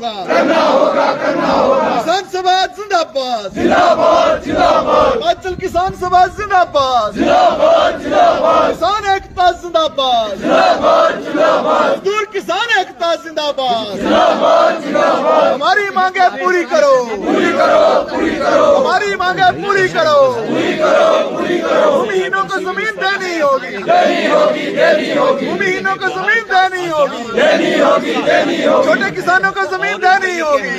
होगा, किसान सभा जिंदाबाद, हिमाचल किसान सभा जिंदाबाद, किसान एकता जिंदाबाद, मजदूर किसान एकता जिंदाबाद। हमारी मांगे पूरी करो, हमारी मांगे पूरी करो। भूमिहीनों को जमीन देनी होगी, भूमिहीनों को जमीन देनी होगी, छोटे किसानों को जमीन देनी होगी,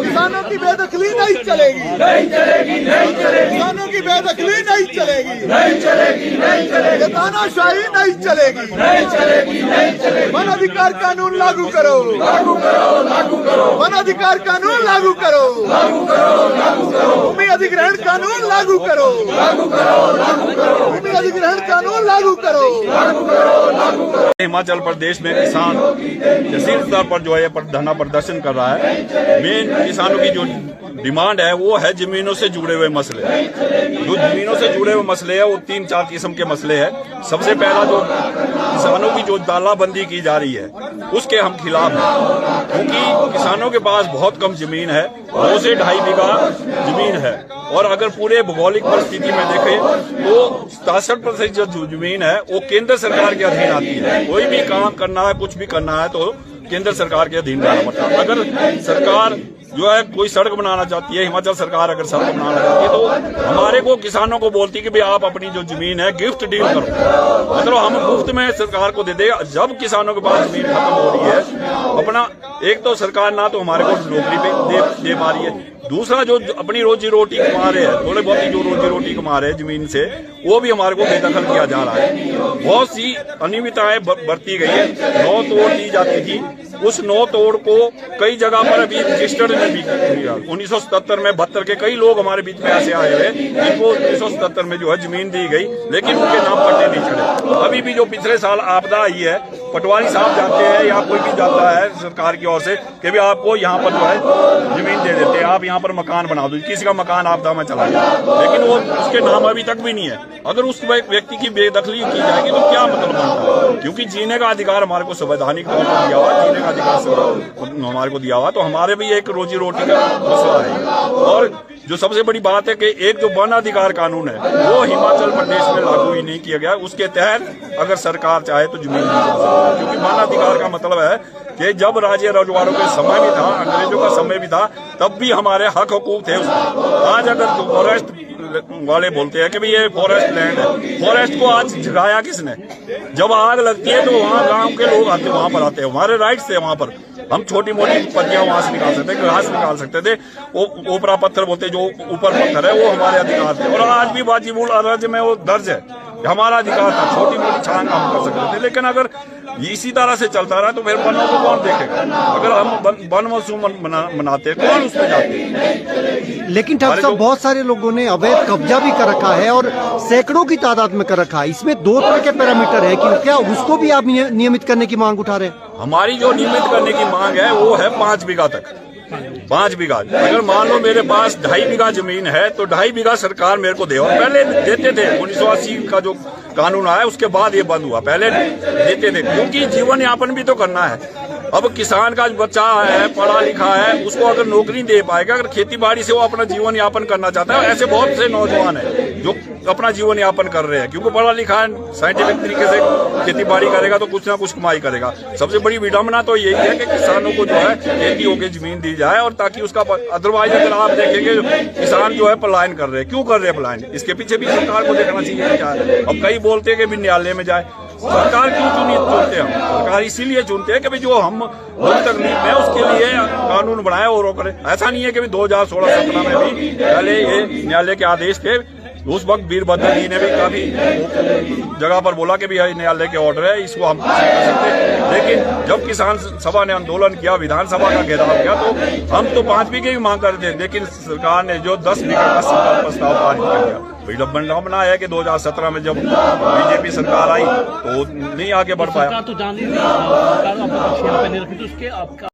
किसानों की बेदखली नहीं चलेगी, किसानों की बेदखली नहीं चलेगी, ये तानाशाही नहीं चलेगी। वन अधिकार कानून लागू करो, वन अधिकार कानून लागू करो, भूमि अधिग्रहण कानून लागू करो, भूमि अधिग्रहण कानून लागू करो। हिमाचल प्रदेश में किसान जसीर स्तर पर जो है धरना प्रदर्शन कर रहा है। मेन किसानों की जो डिमांड है वो है जमीनों से जुड़े हुए मसले। जो जमीनों से जुड़े हुए मसले हैं वो 3-4 किस्म के मसले हैं। सबसे पहला जो किसानों की जो तालाबंदी की जा रही है उसके हम खिलाफ हैं, क्योंकि किसानों के पास बहुत कम जमीन है, 2 से 2.5 बीघा जमीन है, और अगर पूरे भौगोलिक परिस्थिति में देखें तो 67% जो जमीन है वो केंद्र सरकार के अधीन आती है। कोई भी काम करना है, कुछ भी करना है तो केंद्र सरकार के अधीन रहना पड़ता है। अगर सरकार जो है कोई सड़क बनाना चाहती है, हिमाचल सरकार अगर सड़क बनाना चाहती है तो हमारे को किसानों को बोलती है कि भाई आप अपनी जो जमीन है गिफ्ट डील करो, मतलब हम मुफ्त में सरकार को दे दे। जब किसानों के पास जमीन खत्म हो रही है अपना, एक तो सरकार ना तो हमारे को नौकरी पे दे पा रही है, दूसरा जो अपनी रोजी रोटी कमा रहे हैं, थोड़े बहुत ही जो रोजी रोटी कमा रहे हैं जमीन से, वो भी हमारे को बेदखल किया जा रहा है। बहुत सी अनियमितताएं बरती गई है। 9 तोड़ दी जाती थी, उस 9 तोड़ को कई जगह पर अभी रजिस्टर्ड में भी 1977 में 72 के कई लोग हमारे बीच में ऐसे आए हुए जिनको 1977 में जो है जमीन दी गई, लेकिन उनके नाम पट्टे नहीं चढ़े। अभी भी जो पिछले साल आपदा आई है, पटवारी साहब जाते हैं या कोई भी जाता है सरकार की ओर से कि भी आपको यहाँ पर जो है जमीन दे देते हैं, आप यहाँ पर मकान बना दो। किसी का मकान आपदा में चला गया, लेकिन वो उसके नाम अभी तक भी नहीं है। अगर उस व्यक्ति की बेदखली की जाएगी तो क्या मतलब बनता है? क्योंकि जीने का अधिकार हमारे को संवैधानिक तौर पर दिया हुआ, जीने का अधिकार हमारे को दिया हुआ, तो हमारे भी एक रोजी रोटी का मसला है। और जो सबसे बड़ी बात है कि एक जो वन अधिकार कानून है वो हिमाचल प्रदेश में लागू ही नहीं किया गया। उसके तहत अगर सरकार चाहे तो जमीन दी जा सकती है, क्योंकि वन अधिकार का मतलब है कि जब राज्य रजवाड़ों के समय भी था, अंग्रेजों का समय भी था, तब भी हमारे हक हकूक थे उसमें। आज अगर फॉरेस्ट वाले बोलते हैं कि भाई ये फॉरेस्ट लैंड है, फॉरेस्ट को आज जगाया किसने? जब आग लगती है तो वहाँ गांव के लोग आते, वहां पर आते हैं, हमारे राइट्स थे वहां पर। हम छोटी मोटी पत्तियां वहां से निकाल सकते थे, घास निकाल सकते थे, ओपरा पत्थर बोलते जो ऊपर पत्थर है वो हमारे अधिकार थे। और आज भी वाजिबुल अरज में वो दर्ज है, हमारा अधिकार था, छोटी मोटी छांग हम कर सकते थे। लेकिन अगर इसी तरह से चलता रहा तो फिर वनों को कौन देखेगा? अगर हम वन महोत्सव मनाते हैं, कौन उसमें जाते हैं? लेकिन ठाकुर साहब बहुत सारे लोगों ने अवैध कब्जा भी कर रखा है और सैकड़ों की तादाद में कर रखा है। इसमें 2 तरह के पैरामीटर है कि क्या उसको भी आप नियमित करने की मांग उठा रहे हैं? हमारी जो नियमित करने की मांग है वो है 5 बीघा तक। 5 बीघा, अगर मान लो मेरे पास 2.5 बीघा जमीन है तो 2.5 बीघा सरकार मेरे को दे। और पहले देते थे, 1980 का जो कानून आया उसके बाद ये बंद हुआ, पहले देते थे, क्योंकि जीवन यापन भी तो करना है। अब किसान का बच्चा है, पढ़ा लिखा है, उसको अगर नौकरी दे पाएगा, अगर खेती बाड़ी से वो अपना जीवन यापन करना चाहता है, ऐसे बहुत से नौजवान हैं जो अपना जीवन यापन कर रहे हैं, क्योंकि पढ़ा लिखा है, साइंटिफिक तरीके से खेती बाड़ी करेगा तो कुछ ना कुछ कमाई करेगा। सबसे बड़ी विडम्बना तो यही है कि किसानों को जो है खेती होकर जमीन दी जाए, और ताकि उसका अदरवाइज अगर आप देखेंगे किसान जो है पलायन कर रहे हैं। क्यों कर रहे हैं पलायन? इसके पीछे भी सरकार को देखना चाहिए क्या है। अब कई बोलते हैं कि भी न्यायालय में जाए, सरकार क्यों चुनते हैं? सरकार इसीलिए चुनते हैं कि भाई जो हम बहुत तकलीफ में उसके लिए कानून बनाए और करे। ऐसा नहीं है कि 2016-17 में भी पहले ये न्यायालय के आदेश थे, उस वक्त वीरभद्र जी ने भी काफी जगह पर बोला कि भाई न्यायालय के ऑर्डर है, इसको हम कर सकते। लेकिन जब किसान सभा ने आंदोलन किया, विधानसभा का घेराव किया, तो हम तो 5 बीघे की मांग कर रहे थे, लेकिन सरकार ने जो 10 बीघे का प्रस्ताव पारित कर दिया। विडम्बना है कि 2017 में जब बीजेपी सरकार आई तो नहीं आगे बढ़ पाया। सरकार तो जान लीजिए